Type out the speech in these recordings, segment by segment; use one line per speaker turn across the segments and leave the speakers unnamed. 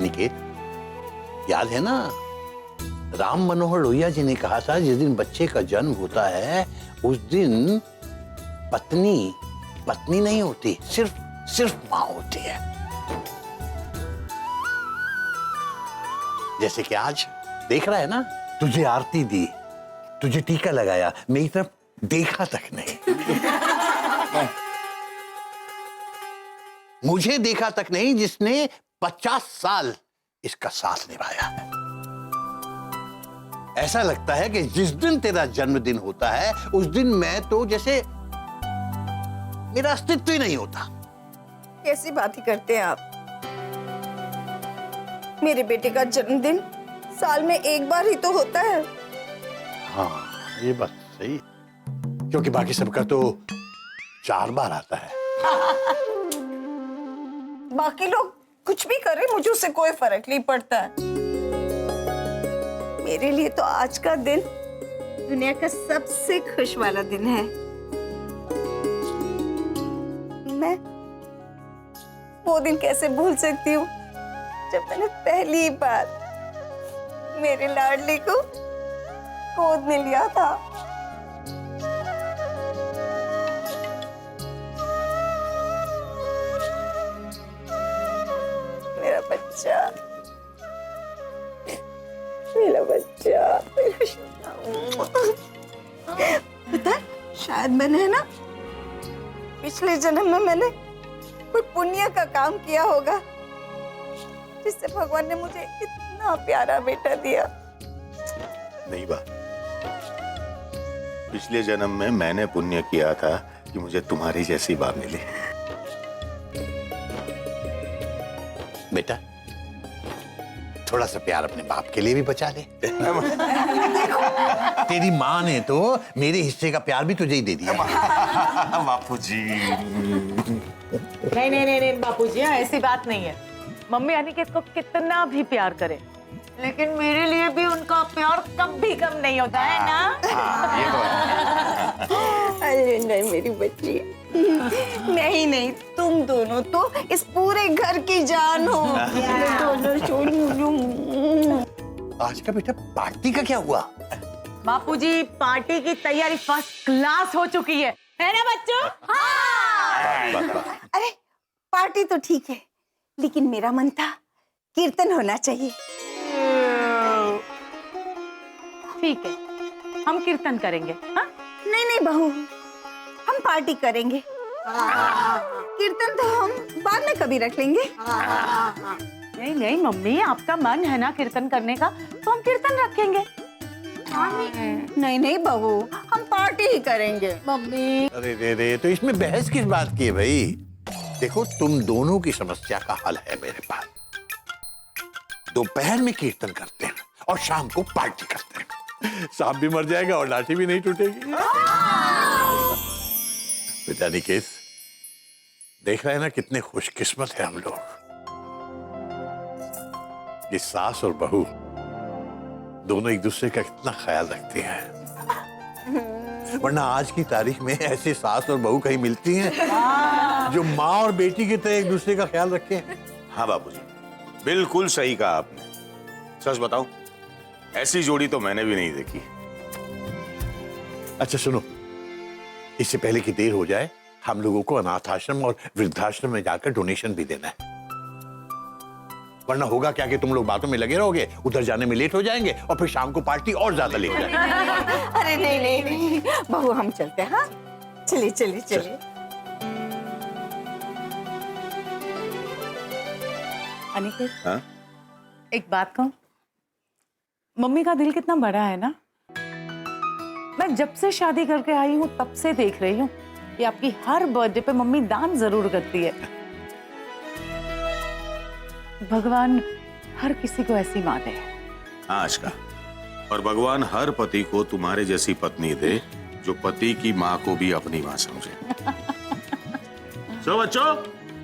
अनिकेत, याद है ना, राम मनोहर लोहिया जी ने कहा था जिस दिन बच्चे का जन्म होता है उस दिन पत्नी पत्नी नहीं होती, सिर्फ मां होती है। जैसे कि आज देख रहा है ना, तुझे आरती दी, तुझे टीका लगाया, मेरी तरफ देखा तक नहीं। मुझे देखा तक नहीं, जिसने 50 साल इसका साथ निभाया है। ऐसा लगता है कि जिस दिन तेरा जन्मदिन होता है उस दिन मैं तो जैसे मेरा अस्तित्व ही नहीं होता।
कैसी बात ही करते हैं आप? मेरे बेटे का जन्मदिन साल में एक बार ही तो होता है।
हाँ, ये बात सही, क्योंकि बाकी सबका तो 4 बार आता है।
बाकी लोग कुछ भी करें, मुझे उससे कोई फर्क नहीं पड़ता है। मेरे लिए तो आज का दिन दुनिया का सबसे खुश वाला दिन है। मैं वो दिन कैसे भूल सकती हूँ जब मैंने पहली बार मेरे लाडली को गोद में लिया था। मेरा बच्चा, मेरा बच्चा, पता है, शायद मैंने ना पिछले जन्म में मैंने कोई पुण्य का काम किया होगा जिससे भगवान ने मुझे इतना प्यारा बेटा दिया।
नहीं बा, पिछले जन्म में मैंने पुण्य किया था कि मुझे तुम्हारी जैसी मां मिली।
बेटा, थोड़ा सा प्यार अपने बाप के लिए भी बचा ले। तेरी माँ ने तो मेरे हिस्से का प्यार भी तुझे ही दे दिया।
बापूजी।
नहीं बापूजी, ऐसी बात नहीं है। मम्मी अनिकेत को कितना भी प्यार करे, लेकिन मेरे लिए भी उनका प्यार कभी कम नहीं होता है ना।
अरे नहीं मेरी बच्ची, मैं ही नहीं, तुम दोनों तो इस पूरे घर की जान हो।
आज का बेटा पार्टी का क्या हुआ?
बापूजी, पार्टी की तैयारी फर्स्ट क्लास हो चुकी है ना बच्चों? हाँ।
अरे पार्टी तो ठीक है, लेकिन मेरा मन था कीर्तन होना चाहिए।
ठीक है, हम कीर्तन करेंगे। हाँ?
नहीं बहू, हम पार्टी करेंगे। कीर्तन तो हम बाद में कभी रख लेंगे।
नहीं मम्मी, आपका मन है ना कीर्तन करने का, तो हम कीर्तन रखेंगे।
नहीं बहू, हम पार्टी ही करेंगे।
मम्मी,
अरे रे, तो इसमें बहस किस बात की है भाई? देखो, तुम दोनों की समस्या का हल है मेरे पास। दोपहर में कीर्तन करते हैं और शाम को पार्टी करते हैं। सांप भी मर जाएगा और लाठी भी नहीं टूटेगी। बेटा निकेत, देख रहे हैं ना कितने खुशकिस्मत है हम लोग। ये सास और बहू दोनों एक दूसरे का कितना ख्याल रखते हैं। वरना आज की तारीख में ऐसे सास और बहू कहीं मिलती हैं जो माँ और बेटी की तरह एक दूसरे का ख्याल रखे।
हाँ बापूजी, बिल्कुल सही कहा आपने। सच बताऊं, ऐसी जोड़ी तो मैंने भी नहीं देखी।
अच्छा सुनो, इससे पहले कि देर हो जाए, हम लोगों को अनाथ आश्रम और वृद्धाश्रम में जाकर डोनेशन भी देना है। वरना होगा क्या कि तुम लोग बातों में लगे रहोगे, उधर जाने में लेट हो जाएंगे और फिर शाम को पार्टी और ज्यादा लेट हो जाएगी।
अरे नहीं बहू, हम चलते हैं। हाँ, चलिए।
अनिकेत,
हाँ?
एक बात कहूं, मम्मी का दिल कितना बड़ा है ना। मैं जब से शादी करके आई हूँ तब से देख रही हूँ कि आपकी हर बर्थडे पे मम्मी दान जरूर करती है। भगवान हर किसी को ऐसी माँ दे।
हाँ आशका, और भगवान हर पति को तुम्हारे जैसी पत्नी दे जो पति की माँ को भी अपनी माँ समझे। सो बच्चों,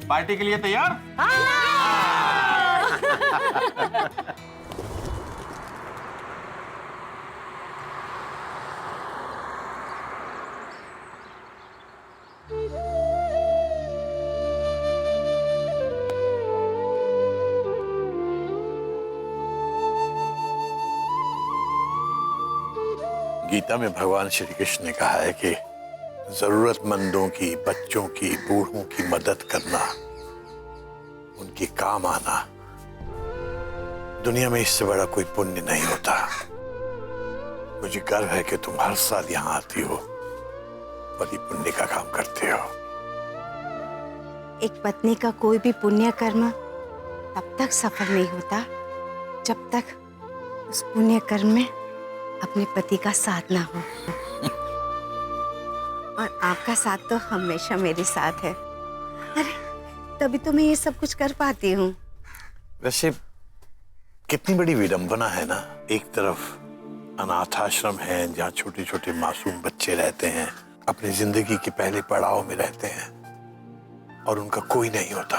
पार्टी के लिए तैयार?
गीता में भगवान श्री कृष्ण ने कहा है कि जरूरतमंदों की, बच्चों की, बूढ़ों की मदद करना, उनके काम आना, दुनिया में इससे बड़ा कोई पुण्य नहीं होता। मुझे गर्व है कि तुम हर साल यहाँ आती हो और ये पुण्य का काम करते हो।
एक पत्नी का कोई भी पुण्य कर्म तब तक सफल नहीं होता जब तक उस पुण्य कर्म में अपने पति का साथ ना हो। और आपका साथ तो हमेशा मेरे साथ है। अरे तभी तो मैं ये सब कुछ कर पाती हूँ।
वैसे कितनी बड़ी विडंबना है ना, एक तरफ अनाथ आश्रम है जहाँ छोटे छोटे मासूम बच्चे रहते हैं, अपनी जिंदगी के पहले पड़ाव में रहते हैं और उनका कोई नहीं होता,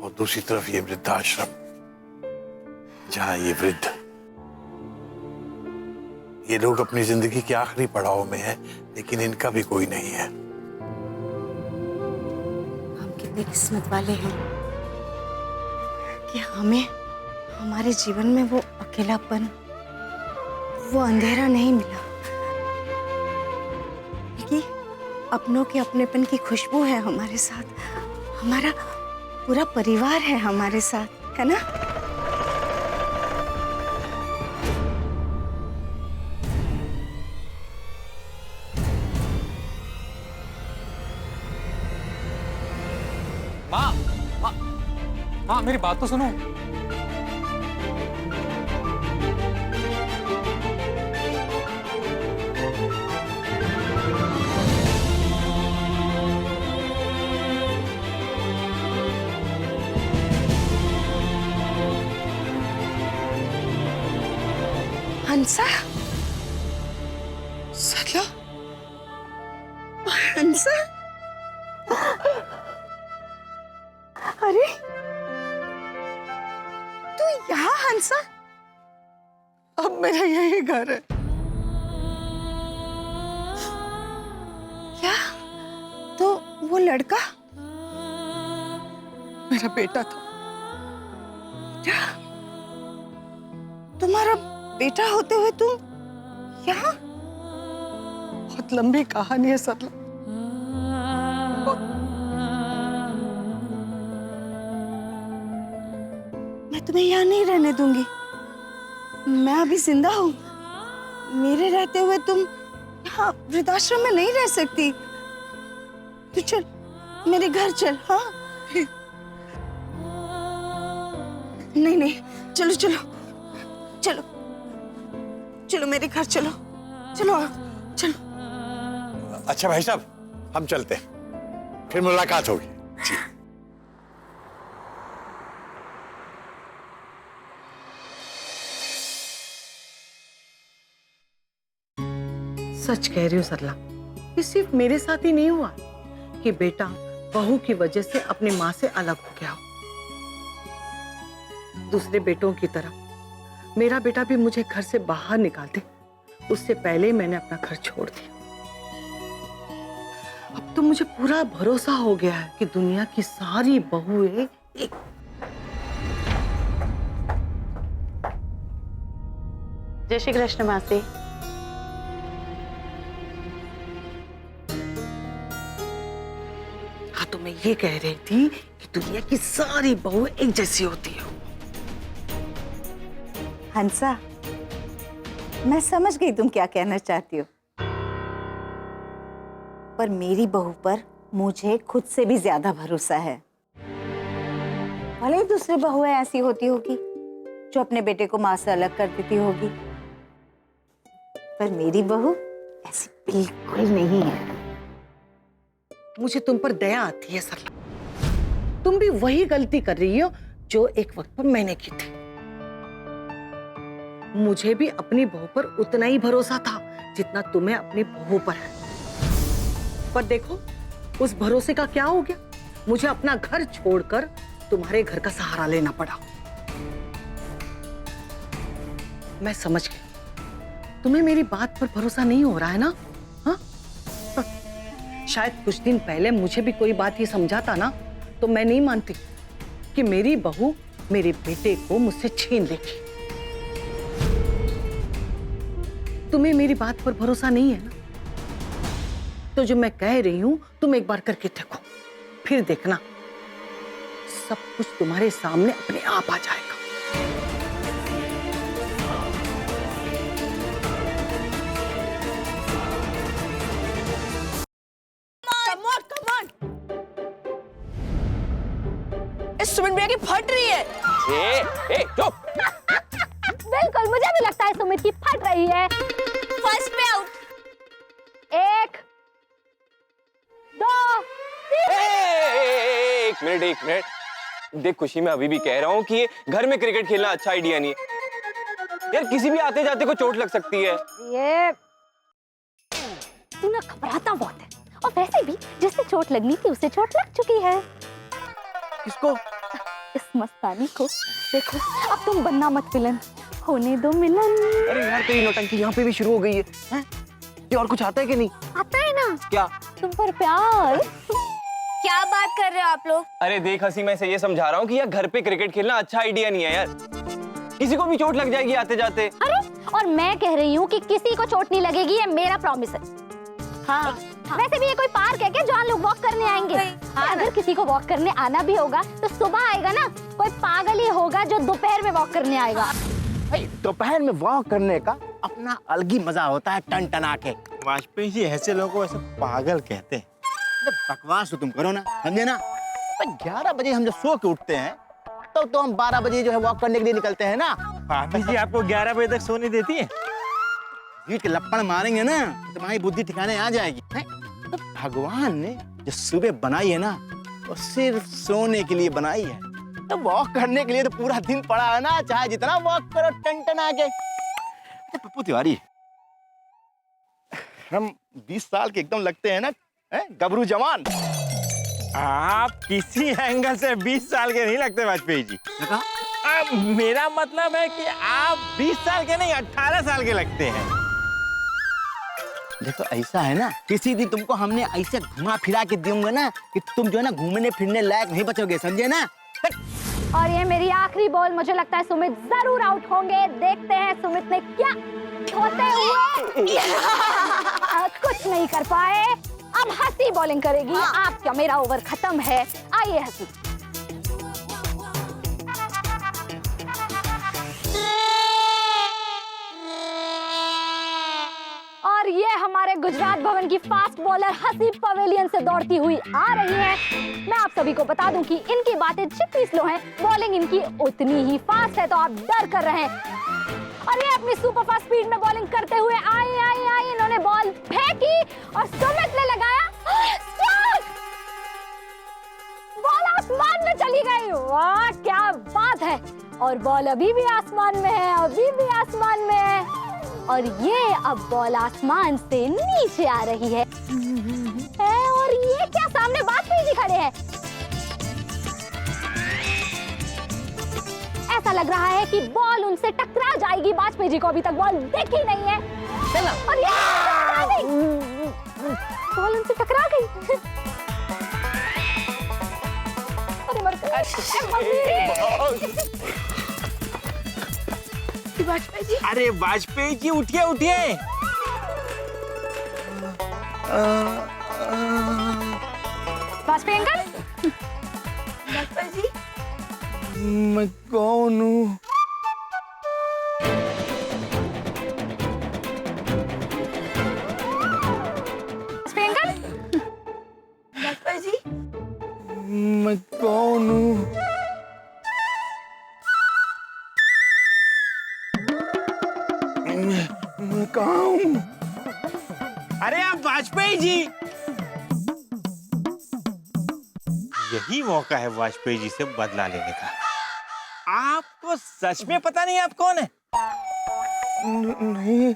और दूसरी तरफ ये वृद्धाश्रम जहाँ ये वृद्ध, ये लोग अपनी जिंदगी के आखिरी पड़ाव में हैं, लेकिन इनका भी कोई नहीं है।
हम कितने किस्मत वाले हैं कि हमें हमारे जीवन में वो अकेलापन, वो अंधेरा नहीं मिला, कि अपनों के अपनेपन की खुशबू है हमारे साथ, हमारा पूरा परिवार है हमारे साथ, है ना?
माँ, माँ, माँ मेरी बात तो सुनो।
हंसा, सरला, हंसा, अरे तू यहाँ हंसा? अब मेरा यही घर है। क्या? तो वो लड़का मेरा बेटा था। क्या? तुम्हारा बेटा होते हुए तुम यहाँ? बहुत लंबी कहानी है सरला। मैं तुम्हें यहाँ नहीं रहने दूंगी। मैं अभी जिंदा हूँ। मेरे रहते हुए तुम यहाँ वृद्धाश्रम में नहीं रह सकती। तू चल, मेरे घर चल। हाँ, नहीं नहीं, चलो चलो चलो चलो, मेरे घर चलो, चलो चलो।
अच्छा भाई साहब, हम चलते हैं, फिर मुलाकात होगी। जी।
सच कह रही हूँ सरला, ये सिर्फ मेरे साथ ही नहीं हुआ कि बेटा बहू की वजह से अपनी माँ से अलग हो गया हो। दूसरे बेटों की तरह मेरा बेटा भी मुझे घर से बाहर निकाल दे, उससे पहले ही मैंने अपना घर छोड़ दिया। अब तो मुझे पूरा भरोसा हो गया है कि दुनिया की सारी बहुएं एक।
जय श्री कृष्ण मासी।
हाँ, तो मैं ये कह रही थी कि दुनिया की सारी बहुएं एक जैसी होती है।
हंसा, मैं समझ गई तुम क्या कहना चाहती हो, पर मेरी बहू पर मुझे खुद से भी ज्यादा भरोसा है। भले ही दूसरी बहुएं ऐसी होती होगी जो अपने बेटे को माँ से अलग कर देती होगी, पर मेरी बहू ऐसी बिल्कुल नहीं है।
मुझे तुम पर दया आती है सरला। तुम भी वही गलती कर रही हो जो एक वक्त पर मैंने की थी। मुझे भी अपनी बहू पर उतना ही भरोसा था जितना तुम्हें अपनी बहू पर है, पर देखो उस भरोसे का क्या हो गया। मुझे अपना घर छोड़कर तुम्हारे घर का सहारा लेना पड़ा। मैं समझ गई तुम्हें मेरी बात पर भरोसा नहीं हो रहा है ना। हाँ? शायद कुछ दिन पहले मुझे भी कोई बात ये समझाता ना, तो मैं नहीं मानती कि मेरी बहू मेरे बेटे को मुझसे छीन लेगी। तुम्हें मेरी बात पर भरोसा नहीं है ना, तो जो मैं कह रही हूं तुम एक बार करके देखो, फिर देखना सब कुछ तुम्हारे सामने अपने आप आ जाएगा।
सुमित भैया की फट रही है।
चुप।
बिल्कुल, मुझे भी लगता है सुमित की फट रही है।
फर्स्ट पे आउट।
1 2
एक मिनट। देख खुशी, मैं अभी भी कह रहा हूँ कि ये घर में क्रिकेट खेलना अच्छा आइडिया नहीं है यार, किसी भी आते जाते को चोट लग सकती है।
ये तू ना घबराता बहुत है, और वैसे भी जिससे चोट लगनी थी उसे चोट लग चुकी है।
किसको?
इस मस्तानी को। देखो अब तुम बनना मत विलन, होने दो मिलन।
अरे यार तेरी नौटंकी यहाँ पे भी शुरू हो गई है, हैं? ये और कुछ आता है कि नहीं?
आता है ना
क्या?
तुम पर प्यार।
क्या बात कर रहे हो आप लोग?
अरे देख हंसी, मैं से ये समझा रहा हूँ कि यार घर पे क्रिकेट खेलना अच्छा आइडिया नहीं है यार, किसी को भी चोट लग जाएगी आते जाते।
अरे और मैं कह रही हूँ कि किसी को चोट नहीं लगेगी, ये मेरा प्रॉमिस है। हाँ। वैसे भी ये कोई पार्क है क्या जहाँ लोग वॉक करने आएंगे? अगर किसी को वॉक करने आना भी होगा तो सुबह आएगा ना, कोई पागल ही होगा जो दोपहर में वॉक करने आएगा।
दोपहर में वॉक करने का अपना अलग ही मजा होता है, टन टना के।
वाजपेयी जी ऐसे लोगों को ऐसे पागल कहते हैं।
बकवास तो तुम करो ना, समझे ना? 11 बजे हम जब सो के उठते हैं तो हम 12 बजे जो है वॉक करने के लिए निकलते हैं ना।
भाभी जी आपको 11 बजे तक सोने देती है?
ये के लपड़ मारेंगे ना तो तुम्हारी बुद्धि ठिकाने आ जाएगी। तो भगवान ने जो सुबह बनाई है ना, वो सिर्फ सोने के लिए बनाई है। तो वॉक करने के लिए तो पूरा दिन पड़ा है ना, चाहे जितना वॉक करो टन टना के। पप्पू तिवारी, हम 20 साल के एकदम लगते हैं ना, गबरू जवान।
आप किसी एंगल से 20 साल के नहीं लगते वाजपेयी जी। मेरा मतलब है कि आप 20 साल के नहीं 18 साल के लगते हैं।
देखो ऐसा है ना, किसी दिन तुमको हमने ऐसे घुमा फिरा के दूंगा ना कि तुम जो है ना घूमने फिरने लायक नहीं बचोगे, समझे ना?
और ये मेरी आखिरी बॉल, मुझे लगता है सुमित जरूर आउट होंगे। देखते हैं सुमित ने क्या होते हुए कुछ नहीं कर पाए। अब हंसी बॉलिंग करेगी। आप क्या, मेरा ओवर खत्म है। आइए हंसी। और ये हमारे गुजरात भवन की फास्ट बॉलर हंसी पवेलियन से दौड़ती हुई आ रही है। मैं आप सभी को बता दूं कि इनकी बातें जितनी स्लो हैं, बॉलिंग इनकी उतनी ही फास्ट है, तो आप डर कर रहे हैं। और ये अपनी सुपर फास्ट स्पीड में बॉलिंग करते हुए आई। इन्होंने बॉल फेंकी और सुमित ने लगाया स्ट्राइक। बॉल आसमान में चली गई। वाह क्या बात है। और बॉल अभी भी आसमान में है, अभी भी आसमान में है। और ये अब बॉल आसमान से नीचे आ रही है। और ये क्या, सामने वाजपेयी जी खड़े हैं। ऐसा लग रहा है कि बॉल उनसे टकरा जाएगी। वाजपेयी जी को अभी तक बॉल देखी नहीं है। और ये टकरा गई। बॉल उनसे टकरा गई। अरे मर
वाजपेयी जी,
अरे वाजपेयी जी उठिए उठिए।
वाजपेयी अंकल।
वाजपेयी जी,
मैं कौन हूँ?
वाजपेयी अंकल।
वाजपेयी जी,
मैं कौन हूँ? मैं कहाँ हूँ?
अरे आप वाजपेयी जी। यही मौका है वाजपेयी जी से बदला लेने का। आपको सच में पता नहीं आप कौन है?
नहीं,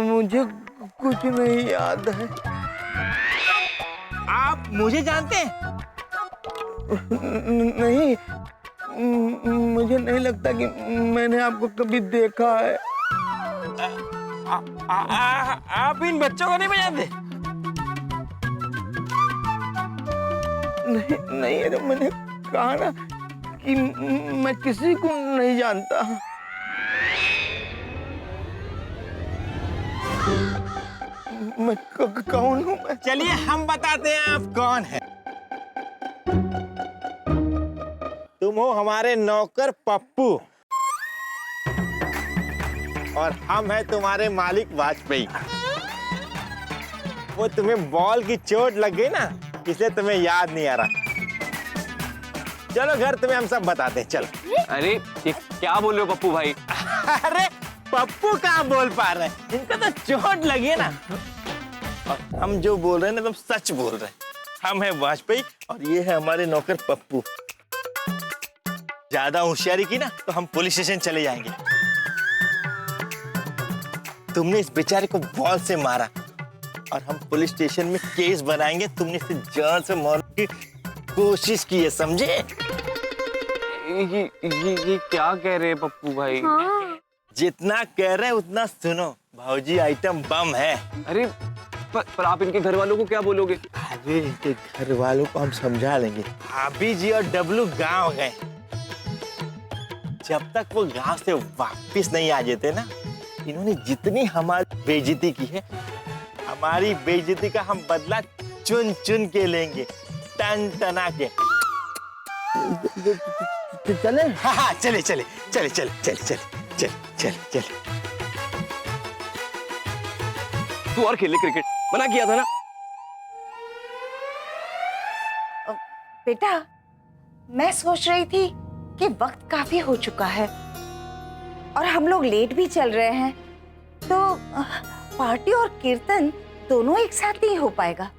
मुझे कुछ नहीं याद है।
आप मुझे जानते हैं?
नहीं, मुझे नहीं लगता कि मैंने आपको कभी देखा है।
आप इन बच्चों को नहीं जानते?
नहीं, अरे मैंने कहा ना कि मैं किसी को नहीं जानता। मैं कौन हूँ मैं?
चलिए हम बताते हैं आप कौन है। तुम हो हमारे नौकर पप्पू और हम हैं तुम्हारे मालिक वाजपेयी। वो तुम्हें बॉल की चोट लग गई ना, इसलिए तुम्हें याद नहीं आ रहा। चलो घर तुम्हें हम सब बताते हैं, चलो।
अरे ये क्या बोल रहे हो पप्पू भाई?
अरे पप्पू कहाँ बोल पा रहे हैं, इनको तो चोट लगी है ना। और हम जो बोल रहे हैं ना तुम सच बोल रहे हैं। हम हैं वाजपेयी और ये है हमारे नौकर पप्पू। ज्यादा होशियारी की ना तो हम पुलिस स्टेशन चले जाएंगे। तुमने इस बेचारे को बॉल से मारा और हम पुलिस स्टेशन में केस बनाएंगे। तुमने इसे जान से मारने की कोशिश की है, समझे?
ये क्या कह रहे हैं पप्पू भाई?
हाँ।
जितना कह रहे हैं उतना सुनो। भाऊजी आइटम बम है।
अरे पर आप इनके घर वालों को क्या बोलोगे?
अरे इनके घर वालों को हम समझा लेंगे। भाभी जी और डब्लू गांव गए। जब तक वो गांव से वापस नहीं आ जाते ना, इन्होंने जितनी हमारी बेइज्जती की है, हमारी बेइज्जती का हम बदला चुन चुन के लेंगे, टन टना के।
चले?
हाँ चले चले चले चले चले चले चले चले चले।
तू और खेले क्रिकेट, मना किया था ना।
बेटा, मैं सोच रही थी कि वक्त काफी हो चुका है और हम लोग लेट भी चल रहे हैं, तो पार्टी और कीर्तन दोनों एक साथ नहीं हो पाएगा।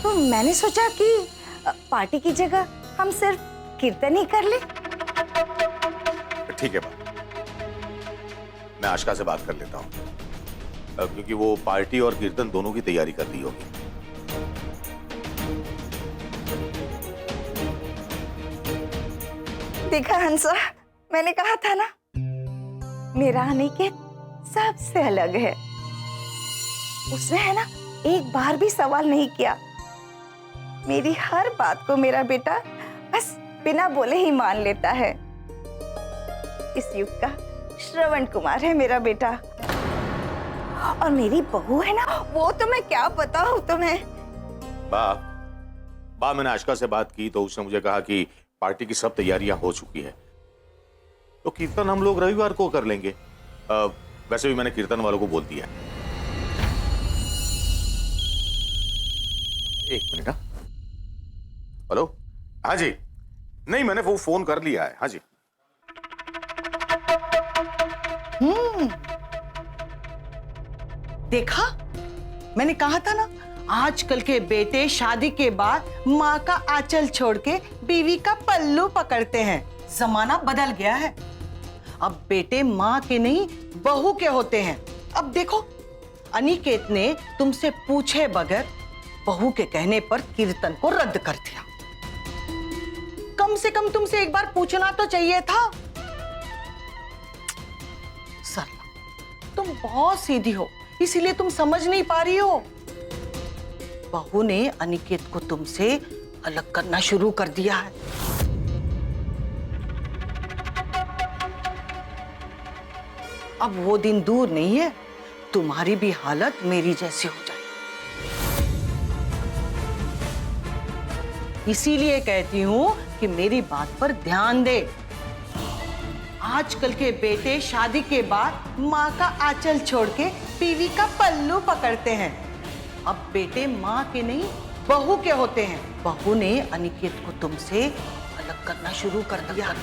तो मैंने सोचा कि पार्टी की जगह हम सिर्फ कीर्तन ही कर ले।
ठीक है बात, मैं आशका से बात कर लेता हूँ, क्योंकि वो पार्टी और कीर्तन दोनों की तैयारी कर दी होगी।
देखा हंसा, मैंने कहा था ना, मेरा अनिकेत सबसे अलग है। उसने है ना एक बार भी सवाल नहीं किया। मेरी हर बात को मेरा बेटा बस बिना बोले ही मान लेता है। इस युग का श्रवण कुमार है मेरा बेटा। और मेरी बहू है ना, वो तो मैं क्या बताऊं तुम्हें।
बा मैंने आशका से बात की तो उसने मुझे कहा कि पार्टी की सब तैयारियां हो चुकी है, तो कीर्तन हम लोग रविवार को कर लेंगे। वैसे भी मैंने कीर्तन वालों को बोल दिया। एक मिनट। हेलो, हाँ जी, नहीं मैंने वो फोन कर लिया है। हाँ जी।
देखा, मैंने कहा था ना, आजकल के बेटे शादी के बाद माँ का आंचल छोड़ के बीवी का पल्लू पकड़ते हैं। जमाना बदल गया है। अब बेटे माँ के नहीं, बहू के होते हैं। अब देखो, अनिकेत ने तुमसे पूछे बगैर बहू के कहने पर कीर्तन को रद्द कर दिया। कम से कम तुमसे एक बार पूछना तो चाहिए था। सरला, तुम बहुत सीधी हो, इसीलिए तुम समझ नहीं पा रही हो। बहू ने अनिकेत को तुमसे अलग करना शुरू कर दिया है। अब वो दिन दूर नहीं है, तुम्हारी भी हालत मेरी जैसी हो जाए। इसीलिए कहती हूं कि मेरी बात पर ध्यान दे। आजकल के बेटे शादी के बाद माँ का आंचल छोड़ के बीवी का पल्लू पकड़ते हैं। अब बेटे माँ के नहीं, बहू के होते हैं। बहू ने अनिकेत को तुमसे अलग करना शुरू कर दिया।